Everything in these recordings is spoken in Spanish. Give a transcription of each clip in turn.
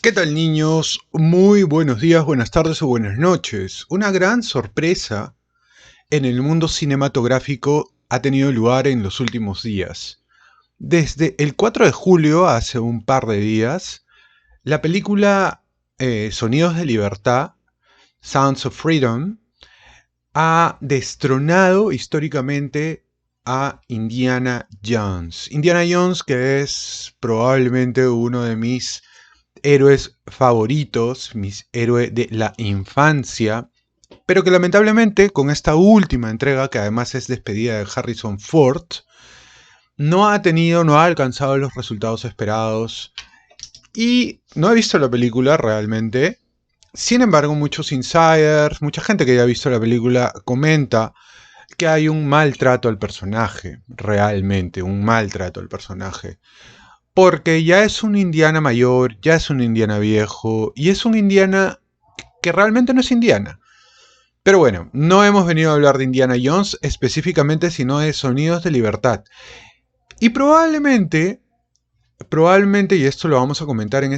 ¿Qué tal, niños? Muy buenos días, buenas tardes o buenas noches. Una gran sorpresa en el mundo cinematográfico ha tenido lugar en los últimos días. Desde el 4 de julio, hace un par de días, la película Sonidos de Libertad, Sounds of Freedom, ha destronado históricamente a Indiana Jones. Indiana Jones, que es probablemente uno de mis héroes favoritos, mis héroes de la infancia, pero que lamentablemente con esta última entrega, que además es despedida de Harrison Ford, no ha alcanzado los resultados esperados y no he visto la película realmente. Sin embargo, muchos insiders, mucha gente que ya ha visto la película comenta que hay un maltrato al personaje, realmente, un maltrato al personaje. Porque ya es un Indiana mayor, ya es un Indiana viejo, y es un Indiana que realmente no es Indiana. Pero bueno, no hemos venido a hablar de Indiana Jones específicamente, sino de Sonidos de Libertad. Y probablemente, y esto lo vamos a comentar en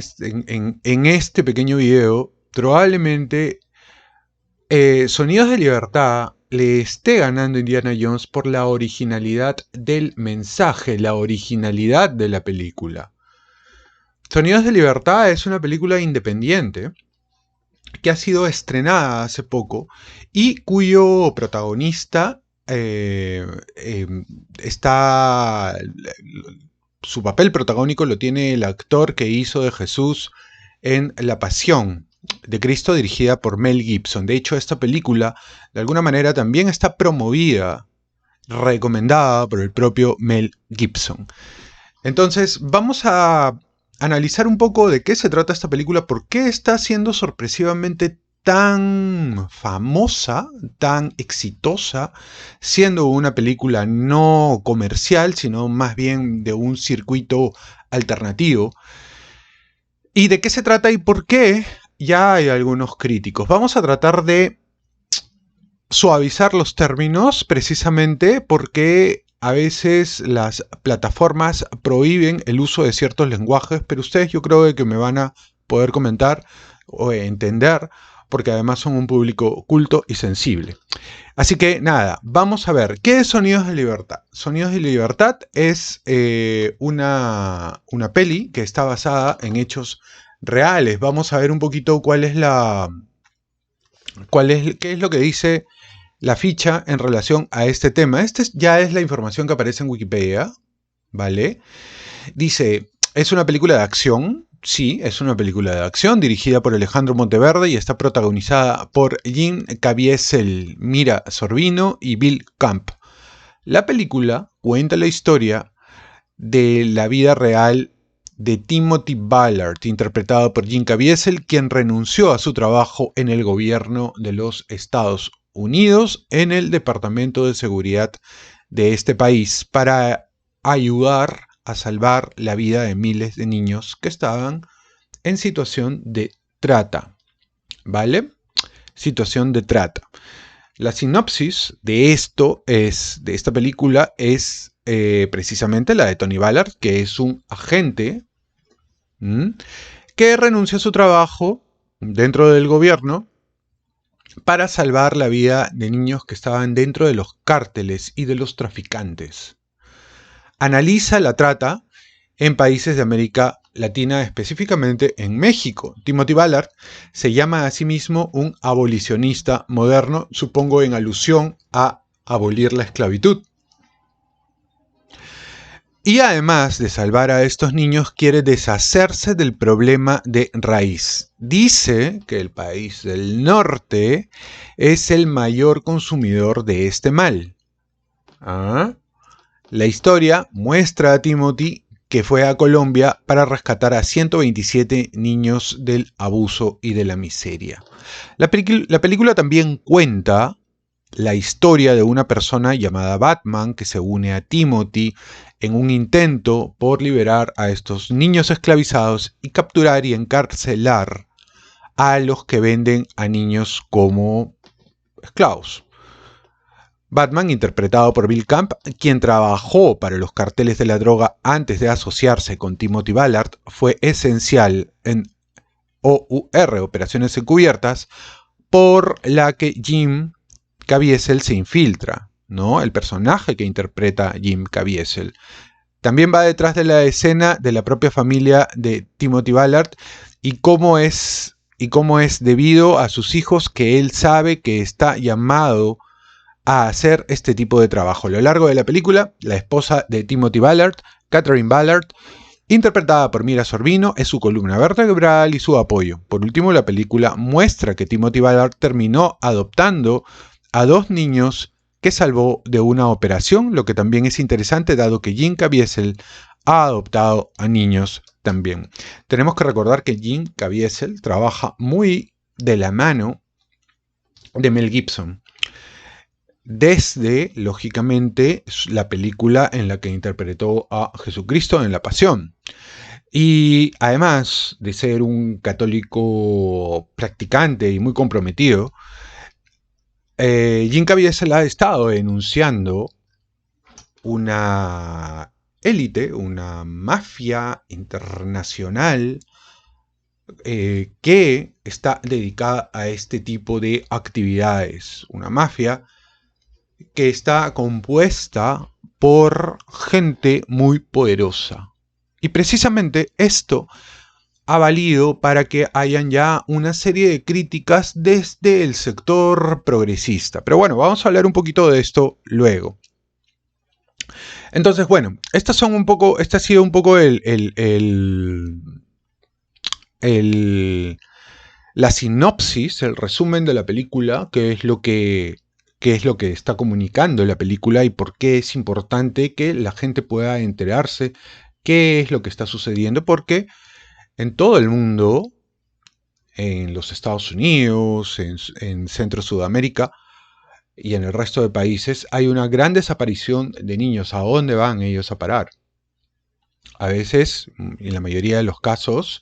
este pequeño video, probablemente Sonidos de Libertad le esté ganando a Indiana Jones por la originalidad del mensaje, la originalidad de la película. Sonidos de Libertad es una película independiente que ha sido estrenada hace poco y cuyo protagonista está... Su papel protagónico lo tiene el actor que hizo de Jesús en La Pasión de Cristo, dirigida por Mel Gibson. De hecho, esta película de alguna manera también está promovida, recomendada por el propio Mel Gibson. Entonces, vamos a analizar un poco de qué se trata esta película, por qué está siendo sorpresivamente tan famosa, tan exitosa, siendo una película no comercial, sino más bien de un circuito alternativo. ¿Y de qué se trata y por qué? Ya hay algunos críticos. Vamos a tratar de suavizar los términos precisamente porque a veces las plataformas prohíben el uso de ciertos lenguajes, pero ustedes yo creo que me van a poder comentar o entender, porque además son un público culto y sensible. Así que nada, vamos a ver, ¿qué es Sonidos de Libertad? Sonidos de Libertad es una peli que está basada en hechos reales. Vamos a ver un poquito qué es lo que dice la ficha en relación a este tema. Esta ya es la información que aparece en Wikipedia, ¿vale? Dice, es una película de acción. Sí, es una película de acción dirigida por Alejandro Monteverde y está protagonizada por Jim Caviezel, Mira Sorvino y Bill Camp. La película cuenta la historia de la vida real de Timothy Ballard, interpretado por Jim Caviezel, quien renunció a su trabajo en el gobierno de los Estados Unidos en el Departamento de Seguridad de este país para ayudar a salvar la vida de miles de niños que estaban en situación de trata, ¿vale? Situación de trata. La sinopsis de esta película es precisamente la de Tony Ballard, que es un agente que renuncia a su trabajo dentro del gobierno para salvar la vida de niños que estaban dentro de los cárteles y de los traficantes. Analiza la trata en países de América Latina, específicamente en México. Timothy Ballard se llama a sí mismo un abolicionista moderno, supongo en alusión a abolir la esclavitud. Y además de salvar a estos niños, quiere deshacerse del problema de raíz. Dice que el país del norte es el mayor consumidor de este mal. La historia muestra a Timothy que fue a Colombia para rescatar a 127 niños del abuso y de la miseria. La película también cuenta la historia de una persona llamada Batman que se une a Timothy en un intento por liberar a estos niños esclavizados y capturar y encarcelar a los que venden a niños como esclavos. Batman, interpretado por Bill Camp, quien trabajó para los carteles de la droga antes de asociarse con Timothy Ballard, fue esencial en OUR, Operaciones Encubiertas, por la que Jim Caviezel se infiltra, ¿no? El personaje que interpreta Jim Caviezel. También va detrás de la escena de la propia familia de Timothy Ballard y cómo es debido a sus hijos que él sabe que está llamado a hacer este tipo de trabajo. A lo largo de la película, la esposa de Timothy Ballard, Catherine Ballard, interpretada por Mira Sorvino, es su columna vertebral y su apoyo. Por último, la película muestra que Timothy Ballard terminó adoptando a 2 niños que salvó de una operación, lo que también es interesante dado que Jim Caviezel ha adoptado a niños también. Tenemos que recordar que Jim Caviezel trabaja muy de la mano de Mel Gibson, desde, lógicamente, la película en la que interpretó a Jesucristo en la Pasión. Y además de ser un católico practicante y muy comprometido, Jim Caviezel ha estado denunciando una élite, una mafia internacional que está dedicada a este tipo de actividades. Una mafia que está compuesta por gente muy poderosa. Y precisamente esto ha valido para que hayan ya una serie de críticas desde el sector progresista. Pero bueno, vamos a hablar un poquito de esto luego. Entonces, bueno, este ha sido un poco la sinopsis, el resumen de la película, qué es lo que está comunicando la película y por qué es importante que la gente pueda enterarse qué es lo que está sucediendo, porque en todo el mundo, en los Estados Unidos, en Centro Sudamérica y en el resto de países, hay una gran desaparición de niños. ¿A dónde van ellos a parar? A veces, en la mayoría de los casos,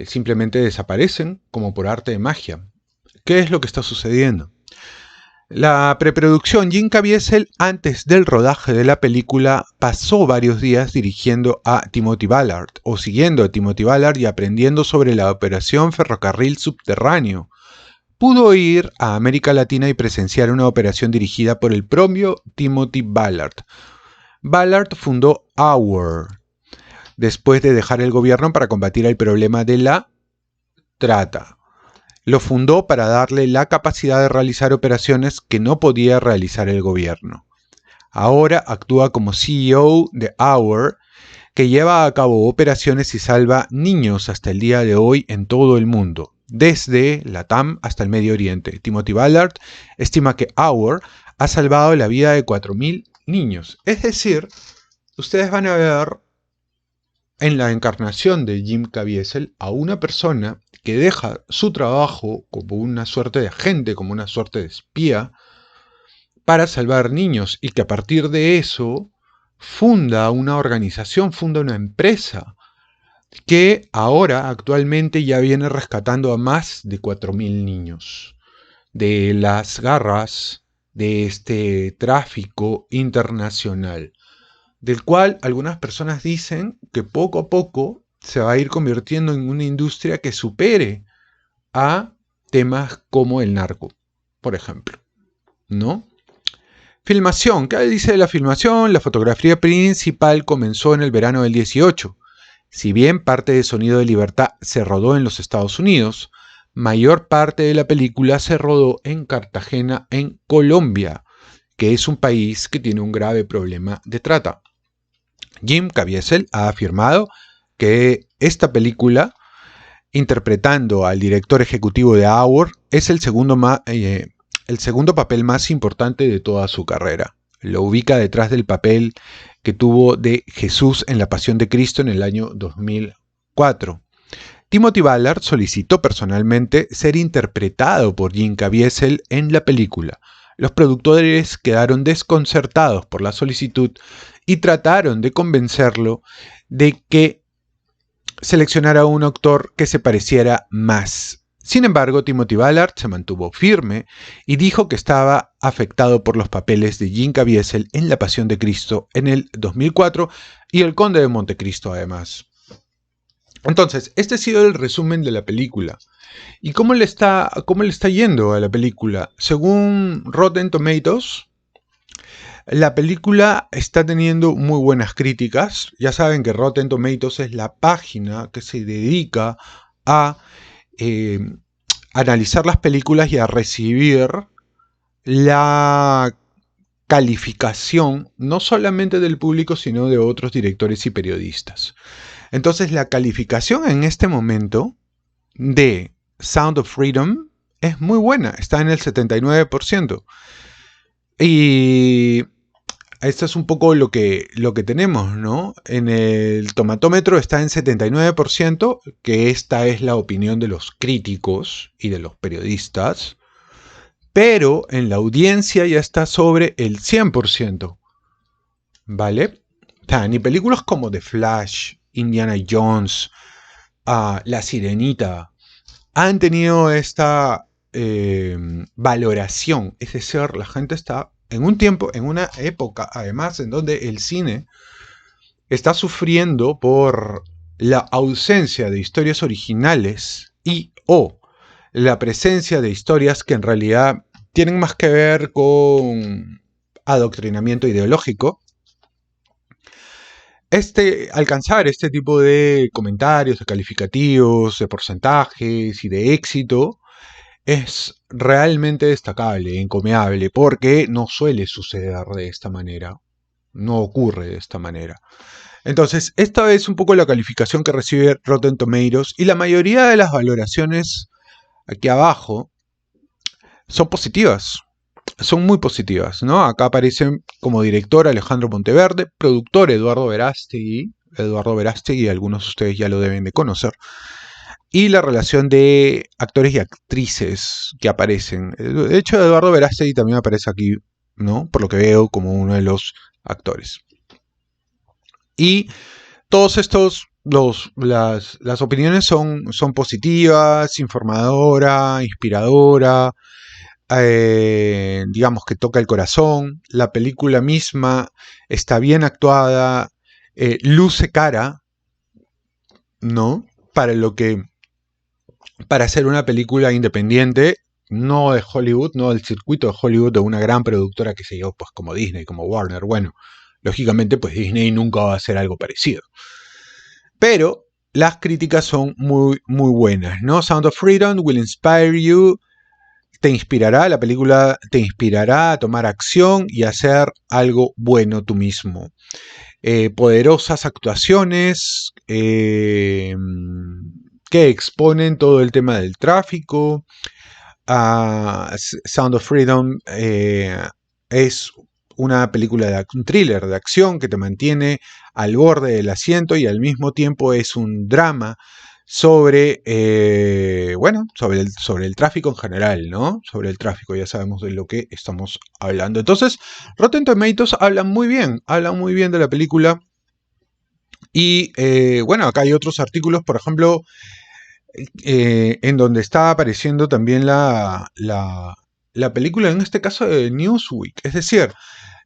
simplemente desaparecen como por arte de magia. ¿Qué es lo que está sucediendo? La preproducción, Jim Caviezel, antes del rodaje de la película, pasó varios días dirigiendo a Timothy Ballard, o siguiendo a Timothy Ballard y aprendiendo sobre la operación Ferrocarril Subterráneo. Pudo ir a América Latina y presenciar una operación dirigida por el propio Timothy Ballard. Ballard fundó AUR, después de dejar el gobierno para combatir el problema de la trata. Lo fundó para darle la capacidad de realizar operaciones que no podía realizar el gobierno. Ahora actúa como CEO de AUR, que lleva a cabo operaciones y salva niños hasta el día de hoy en todo el mundo, desde Latam hasta el Medio Oriente. Timothy Ballard estima que AUR ha salvado la vida de 4.000 niños. Es decir, ustedes van a ver en la encarnación de Jim Caviezel a una persona que deja su trabajo como una suerte de agente, como una suerte de espía, para salvar niños, y que a partir de eso funda una organización, funda una empresa, que ahora actualmente ya viene rescatando a más de 4.000 niños de las garras de este tráfico internacional, del cual algunas personas dicen que poco a poco se va a ir convirtiendo en una industria que supere a temas como el narco, por ejemplo, ¿no? Filmación. ¿Qué dice de la filmación? La fotografía principal comenzó en el verano del 18. Si bien parte de Sonido de Libertad se rodó en los Estados Unidos, mayor parte de la película se rodó en Cartagena, en Colombia, que es un país que tiene un grave problema de trata. Jim Caviezel ha afirmado que esta película, interpretando al director ejecutivo de AUR, es el segundo papel más importante de toda su carrera. Lo ubica detrás del papel que tuvo de Jesús en La Pasión de Cristo en el año 2004. Timothy Ballard solicitó personalmente ser interpretado por Jim Caviezel en la película. Los productores quedaron desconcertados por la solicitud y trataron de convencerlo de que seleccionara a un actor que se pareciera más. Sin embargo, Timothy Ballard se mantuvo firme y dijo que estaba afectado por los papeles de Jim Caviezel en La Pasión de Cristo en el 2004 y El Conde de Montecristo además. Entonces, este ha sido el resumen de la película. ¿Y cómo le está yendo a la película? Según Rotten Tomatoes, la película está teniendo muy buenas críticas. Ya saben que Rotten Tomatoes es la página que se dedica a eh, analizar las películas y a recibir la calificación no solamente del público, sino de otros directores y periodistas. Entonces, la calificación en este momento de Sound of Freedom es muy buena, está en el 79%. Y esto es un poco lo que tenemos, ¿no? En el tomatómetro está en 79%, que esta es la opinión de los críticos y de los periodistas, pero en la audiencia ya está sobre el 100%, ¿vale? O sea, ni películas como The Flash, Indiana Jones, La Sirenita, han tenido esta valoración. Es decir, la gente está en un tiempo, en una época, además, en donde el cine está sufriendo por la ausencia de historias originales y o la presencia de historias que en realidad tienen más que ver con adoctrinamiento ideológico. Alcanzar este tipo de comentarios, de calificativos, de porcentajes y de éxito es realmente destacable, encomiable, porque no suele suceder de esta manera, no ocurre de esta manera. Entonces, esta es un poco la calificación que recibe Rotten Tomatoes y la mayoría de las valoraciones aquí abajo son positivas, son muy positivas, ¿no? Acá aparecen como director Alejandro Monteverde, productor Eduardo Verástegui, algunos de ustedes ya lo deben de conocer, y la relación de actores y actrices que aparecen. De hecho, Eduardo Verástegui también aparece aquí, ¿no? Por lo que veo, como uno de los actores. Y todos estos, las opiniones son positivas, informadoras, inspiradoras, digamos que toca el corazón. La película misma está bien actuada, luce cara, ¿no? Para hacer una película independiente, no de Hollywood, no del circuito de Hollywood, de una gran productora que se yo, pues como Disney, como Warner. Bueno, lógicamente, pues Disney nunca va a hacer algo parecido. Pero las críticas son muy, muy buenas, ¿no? Sound of Freedom will inspire you. Te inspirará, la película te inspirará a tomar acción y a hacer algo bueno tú mismo. Poderosas actuaciones que exponen todo el tema del tráfico. Sound of Freedom es una película un thriller de acción que te mantiene al borde del asiento y al mismo tiempo es un drama sobre, sobre el tráfico en general, ¿no? Sobre el tráfico, ya sabemos de lo que estamos hablando. Entonces, Rotten Tomatoes hablan muy bien de la película. Y bueno, acá hay otros artículos, por ejemplo, en donde está apareciendo también la película, en este caso de Newsweek. Es decir,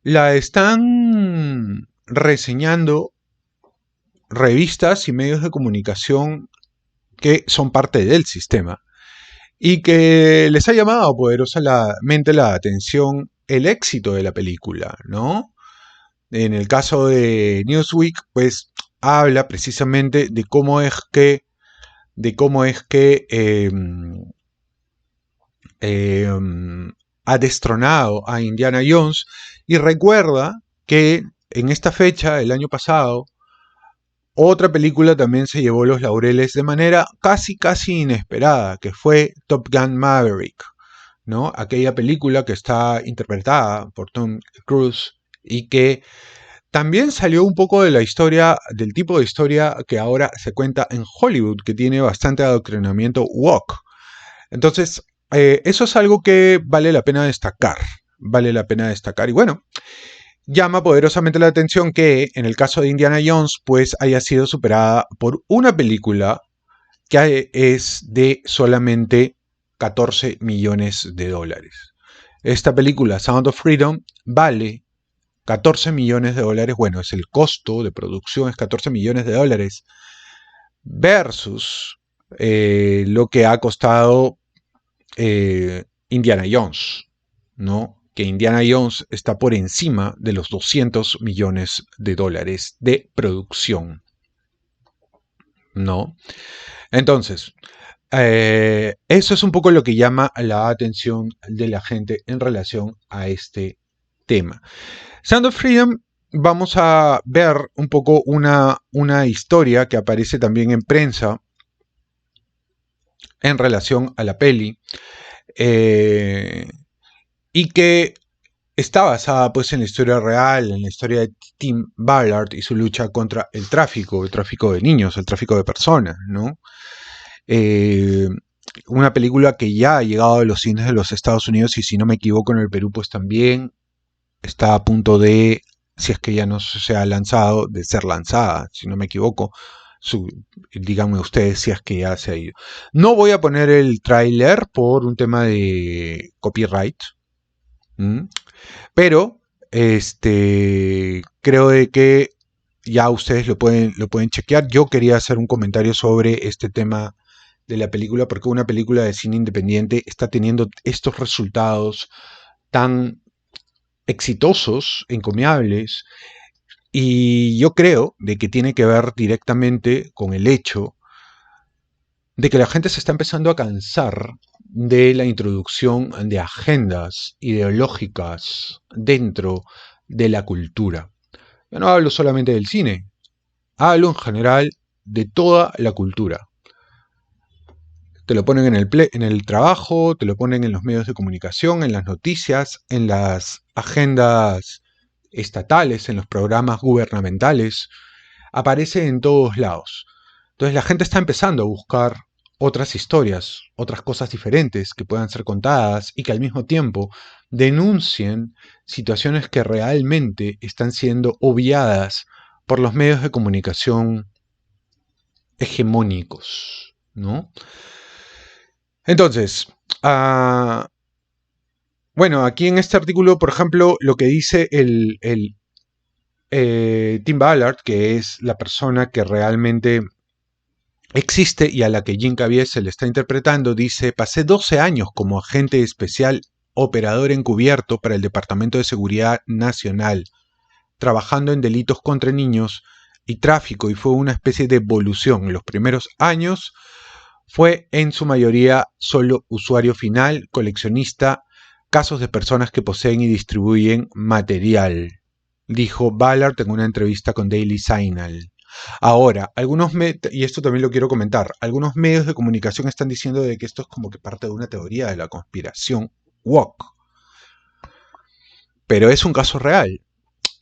la están reseñando revistas y medios de comunicación que son parte del sistema y que les ha llamado poderosamente la atención el éxito de la película, ¿no? En el caso de Newsweek, pues habla precisamente de cómo es que ha destronado a Indiana Jones y recuerda que en esta fecha, el año pasado, otra película también se llevó los laureles de manera casi inesperada, que fue Top Gun Maverick, ¿no? Aquella película que está interpretada por Tom Cruise y que también salió un poco de la historia, del tipo de historia que ahora se cuenta en Hollywood, que tiene bastante adoctrinamiento woke. Entonces, eso es algo que vale la pena destacar. Vale la pena destacar. Y bueno, llama poderosamente la atención que en el caso de Indiana Jones, pues haya sido superada por una película que es de solamente 14 millones de dólares. Esta película, Sound of Freedom, vale 14 millones de dólares. Bueno, es el costo de producción, es 14 millones de dólares. versus lo que ha costado Indiana Jones, ¿no? Que Indiana Jones está por encima de los $200 millones de producción, ¿no? Entonces, eso es un poco lo que llama la atención de la gente en relación a este tema. Sound of Freedom, vamos a ver un poco una historia que aparece también en prensa en relación a la peli, y que está basada pues en la historia real, en la historia de Tim Ballard y su lucha contra el tráfico de niños, el tráfico de personas, ¿no? Una película que ya ha llegado a los cines de los Estados Unidos y si no me equivoco en el Perú pues también está a punto de, si es que ya no se ha lanzado, de ser lanzada, si no me equivoco. Díganme ustedes si es que ya se ha ido. No voy a poner el tráiler por un tema de copyright, pero creo de que ya ustedes lo pueden chequear. Yo quería hacer un comentario sobre este tema de la película porque una película de cine independiente está teniendo estos resultados tan exitosos, encomiables, y yo creo de que tiene que ver directamente con el hecho de que la gente se está empezando a cansar de la introducción de agendas ideológicas dentro de la cultura. Yo no hablo solamente del cine, hablo en general de toda la cultura. Te lo ponen en el trabajo, te lo ponen en los medios de comunicación, en las noticias, en las agendas estatales, en los programas gubernamentales. Aparece en todos lados. Entonces la gente está empezando a buscar otras historias, otras cosas diferentes que puedan ser contadas y que al mismo tiempo denuncien situaciones que realmente están siendo obviadas por los medios de comunicación hegemónicos, ¿no? Entonces, bueno, aquí en este artículo, por ejemplo, lo que dice Tim Ballard, que es la persona que realmente existe y a la que Jim Caviezel está interpretando, dice: pasé 12 años como agente especial operador encubierto para el Departamento de Seguridad Nacional, trabajando en delitos contra niños y tráfico, y fue una especie de evolución. En los primeros años fue en su mayoría solo usuario final, coleccionista, casos de personas que poseen y distribuyen material, dijo Ballard en una entrevista con Daily Signal. Ahora, y esto también lo quiero comentar, algunos medios de comunicación están diciendo de que esto es como que parte de una teoría de la conspiración woke. Pero es un caso real.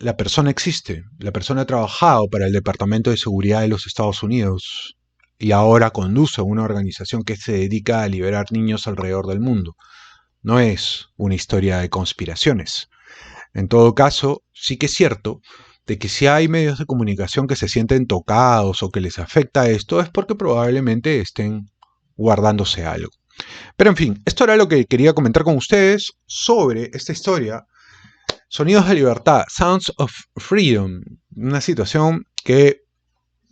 La persona existe. La persona ha trabajado para el Departamento de Seguridad de los Estados Unidos y ahora conduce una organización que se dedica a liberar niños alrededor del mundo. No es una historia de conspiraciones. En todo caso, sí que es cierto de que si hay medios de comunicación que se sienten tocados o que les afecta esto, es porque probablemente estén guardándose algo. Pero en fin, esto era lo que quería comentar con ustedes sobre esta historia. Sonidos de libertad, Sounds of Freedom, una situación que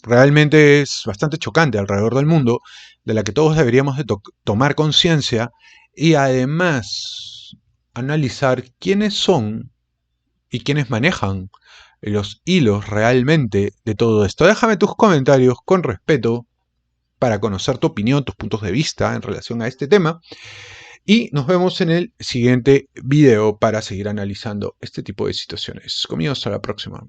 realmente es bastante chocante alrededor del mundo, de la que todos deberíamos de tomar conciencia y además analizar quiénes son y quiénes manejan los hilos realmente de todo esto. Déjame tus comentarios con respeto para conocer tu opinión, tus puntos de vista en relación a este tema. Y nos vemos en el siguiente video para seguir analizando este tipo de situaciones. Conmigo hasta la próxima.